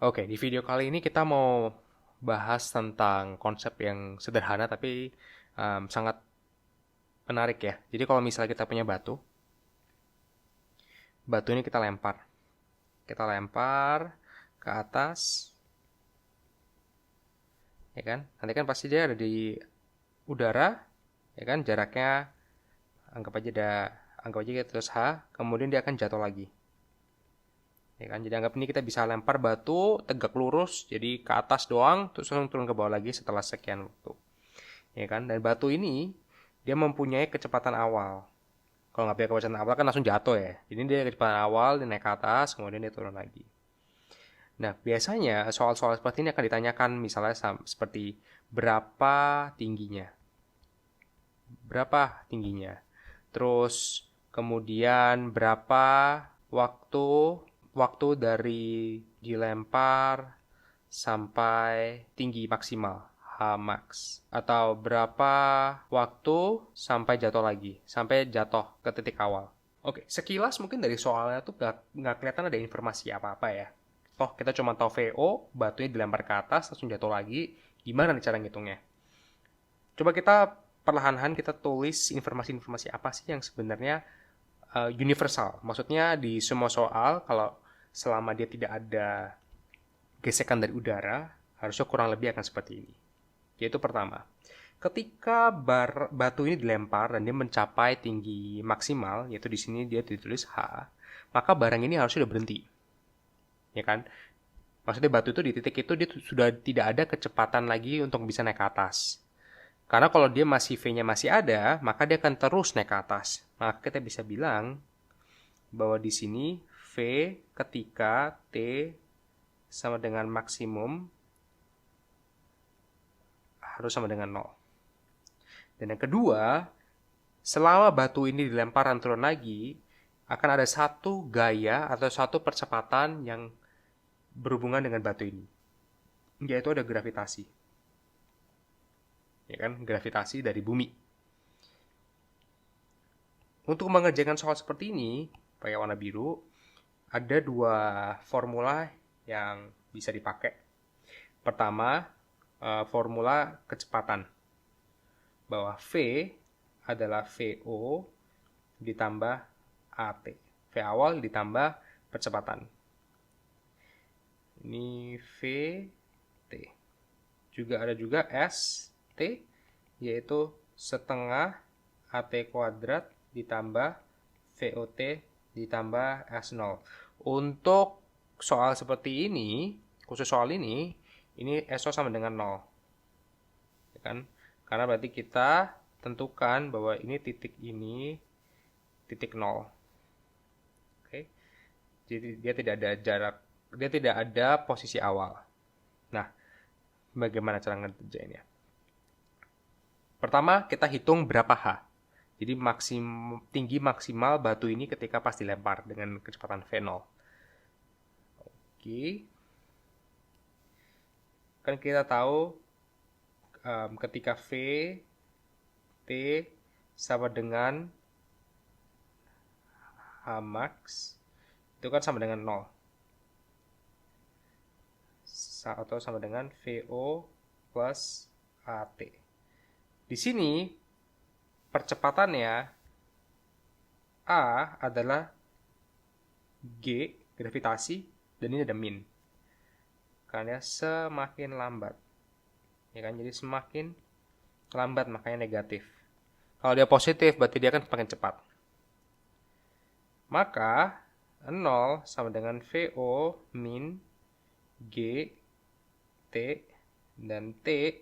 Oke, di video kali ini kita mau bahas tentang konsep yang sederhana tapi sangat menarik ya. Jadi kalau misalnya kita punya batu, batu ini kita lempar. Kita lempar ke atas, ya kan? Nanti kan pasti dia ada di udara, ya kan? Jaraknya anggap aja ada, anggap aja kita terus H, kemudian dia akan jatuh lagi. Ya kan? Jadi anggap ini kita bisa lempar batu tegak lurus, jadi ke atas doang, terus langsung turun ke bawah lagi setelah sekian waktu. Ya kan? Dan batu ini dia mempunyai kecepatan awal. Kalau nggak punya kecepatan awal kan langsung jatuh ya. Jadi dia kecepatan awal, dia naik ke atas, kemudian dia turun lagi. Nah, biasanya soal-soal seperti ini akan ditanyakan misalnya seperti berapa tingginya, berapa tingginya. Terus kemudian berapa waktu waktu dari dilempar sampai tinggi maksimal H max, atau berapa waktu sampai jatuh lagi, sampai jatuh ke titik awal. Oke, sekilas mungkin dari soalnya tuh nggak kelihatan ada informasi apa-apa ya. Toh kita cuma tahu VO, batunya dilempar ke atas langsung jatuh lagi. Gimana nih cara ngitungnya? Coba kita perlahan-lahan kita tulis informasi-informasi apa sih yang sebenarnya universal. Maksudnya di semua soal kalau selama dia tidak ada gesekan dari udara, harusnya kurang lebih akan seperti ini. Yaitu pertama, ketika batu ini dilempar dan dia mencapai tinggi maksimal, yaitu di sini dia ditulis H, maka barang ini harusnya sudah berhenti. Ya kan? Maksudnya batu itu di titik itu dia sudah tidak ada kecepatan lagi untuk bisa naik ke atas. Karena kalau dia masih V-nya masih ada, maka dia akan terus naik ke atas. Maka kita bisa bilang bahwa di sini V ketika T sama dengan maksimum harus sama dengan 0. Dan yang kedua, selama batu ini dilempar dan turun lagi, akan ada satu gaya atau satu percepatan yang berhubungan dengan batu ini, yaitu ada gravitasi. Ya kan, gravitasi dari bumi. Untuk mengerjakan soal seperti ini, pakai warna biru, ada dua formula yang bisa dipakai. Pertama, formula kecepatan, bahwa V adalah VO ditambah AT. V awal ditambah percepatan. Ini VT. Juga ada juga ST, yaitu setengah AT kuadrat ditambah VOT ditambah S0. Untuk soal seperti ini, khusus soal ini SO sama dengan 0. Ya kan? Karena berarti kita tentukan bahwa ini titik 0. Oke. Jadi dia tidak ada jarak, dia tidak ada posisi awal. Nah, bagaimana cara ngerjainnya? Pertama, kita hitung berapa H. Jadi tinggi maksimal batu ini ketika pas dilempar dengan kecepatan V0. Oke. Kan kita tahu ketika V T sama dengan H max itu kan sama dengan 0. Atau sama dengan VO plus AT. Di sini percepatannya A adalah G, gravitasi, dan ini ada min. Karena semakin lambat. Ya kan, jadi semakin lambat makanya negatif. Kalau dia positif berarti dia akan semakin cepat. Maka 0 sama dengan VO min G T, dan T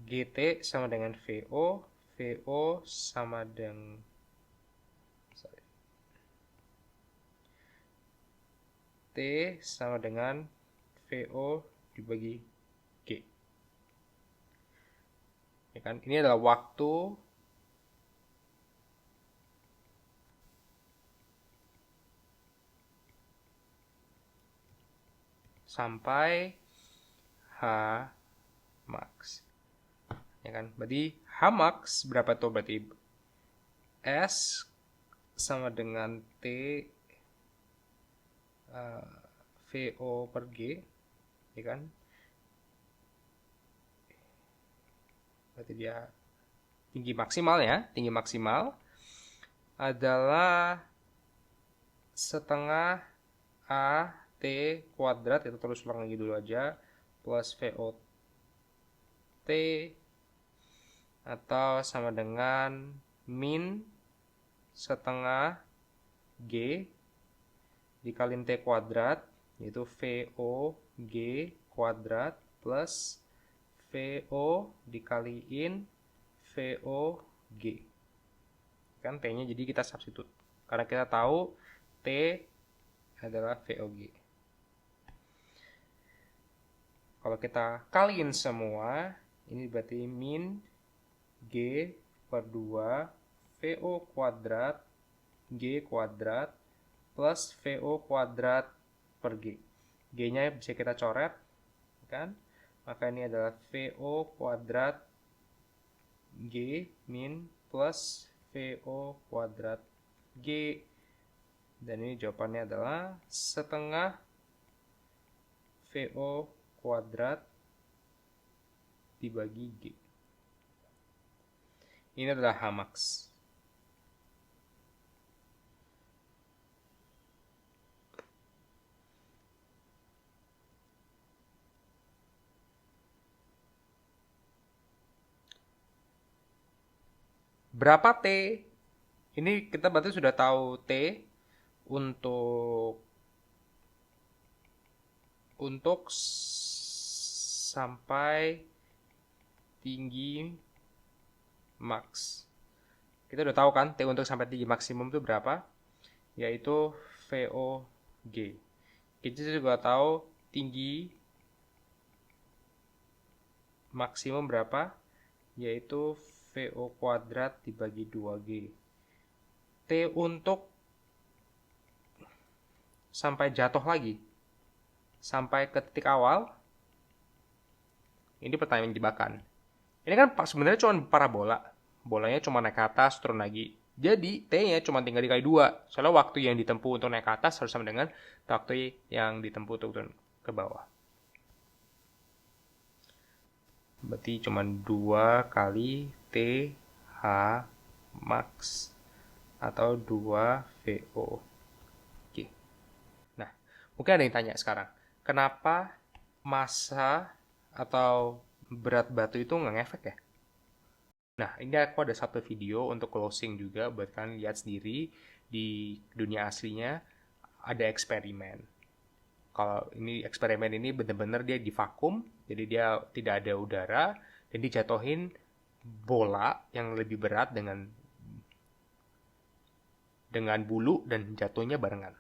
GT sama dengan VO, VO sama dengan T sama dengan VO dibagi G. Ya kan? Ini adalah waktu sampai H max. Ya kan? Berarti H max berapa tuh? Berarti S sama dengan T VO per G, ya kan? Berarti dia tinggi maksimal ya. Tinggi maksimal adalah setengah AT kuadrat, itu terus ulang lagi dulu aja, plus VOT atau sama dengan min setengah G dikaliin T kuadrat, yaitu VOG kuadrat plus VO dikaliin VOG. Kan T-nya jadi kita substitute. Karena kita tahu T adalah VOG. Kalau kita kaliin semua, ini berarti min G per 2 VO kuadrat G kuadrat plus VO kuadrat per G. G-nya bisa kita coret, kan? Maka ini adalah VO kuadrat G min plus VO kuadrat G. Dan ini jawabannya adalah setengah VO kuadrat dibagi G. Ini adalah Hmax. Berapa T? Ini kita berarti sudah tahu T untuk sampai tinggi max. Kita udah tahu kan T untuk sampai tinggi maksimum itu berapa? Yaitu VOG. Kita juga tahu tinggi maksimum berapa? Yaitu VO kuadrat dibagi 2G. T untuk sampai jatuh lagi, sampai ke titik awal, ini pertanyaan jebakan. Ini kan sebenarnya cuma parabola. Bolanya cuma naik ke atas, turun lagi. Jadi T-nya cuma tinggal dikali 2. Soalnya waktu yang ditempuh untuk naik ke atas harus sama dengan waktu yang ditempuh untuk turun ke bawah. Berarti cuma 2 kali TH max atau 2 VO. Oke. Nah, mungkin ada yang tanya sekarang, kenapa massa atau berat batu itu nggak ngefek ya? Nah, ini aku ada satu video untuk closing juga buat kalian lihat sendiri di dunia aslinya ada eksperimen. Kalau ini eksperimen ini benar-benar dia di vakum, jadi dia tidak ada udara dan dijatuhin bola yang lebih berat dengan bulu dan jatuhnya barengan.